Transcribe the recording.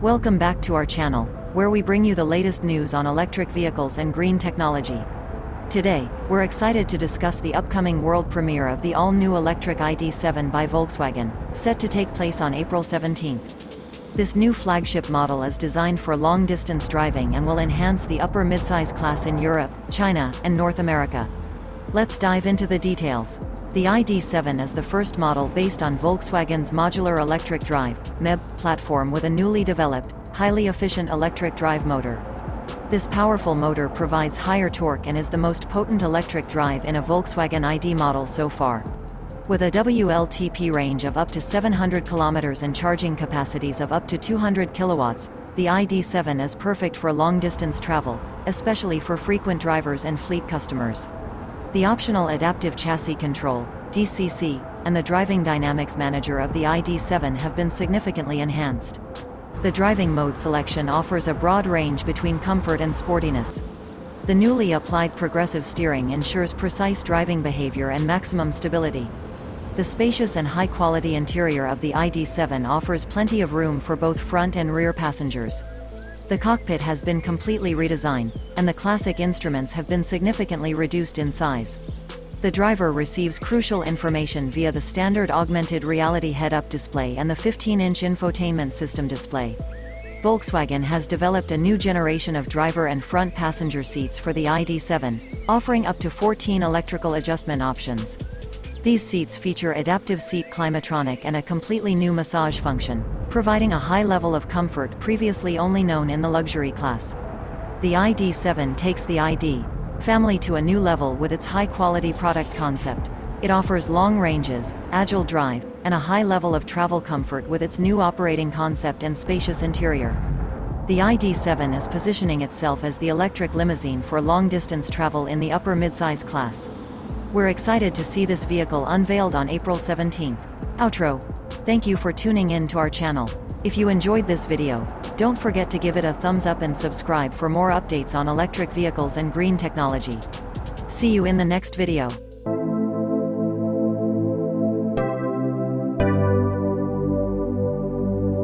Welcome back to our channel, where we bring you the latest news on electric vehicles and green technology. Today, we're excited to discuss the upcoming world premiere of the all-new electric ID.7 by Volkswagen, set to take place on April 17th. This new flagship model is designed for long-distance driving and will enhance the upper midsize class in Europe, China, and North America. Let's dive into the details. The ID.7 is the first model based on Volkswagen's modular electric drive (MEB) platform with a newly developed, highly efficient electric drive motor. This powerful motor provides higher torque and is the most potent electric drive in a Volkswagen ID model so far. With a WLTP range of up to 700 km and charging capacities of up to 200 kilowatts, the ID.7 is perfect for long-distance travel, especially for frequent drivers and fleet customers. The optional Adaptive Chassis Control (DCC) and the Driving Dynamics Manager of the ID.7 have been significantly enhanced. The driving mode selection offers a broad range between comfort and sportiness. The newly applied progressive steering ensures precise driving behavior and maximum stability. The spacious and high-quality interior of the ID.7 offers plenty of room for both front and rear passengers. The cockpit has been completely redesigned, and the classic instruments have been significantly reduced in size. The driver receives crucial information via the standard augmented reality head-up display and the 15-inch infotainment system display. Volkswagen has developed a new generation of driver and front passenger seats for the ID.7, offering up to 14 electrical adjustment options. These seats feature adaptive seat climatronic and a completely new massage function, providing a high level of comfort previously only known in the luxury class. The ID.7 takes the ID family to a new level with its high-quality product concept. It offers long ranges, agile drive, and a high level of travel comfort with its new operating concept and spacious interior. The ID.7 is positioning itself as the electric limousine for long-distance travel in the upper midsize class. We're excited to see this vehicle unveiled on April 17th. Outro. Thank you for tuning in to our channel. If you enjoyed this video, don't forget to give it a thumbs up and subscribe for more updates on electric vehicles and green technology. See you in the next video.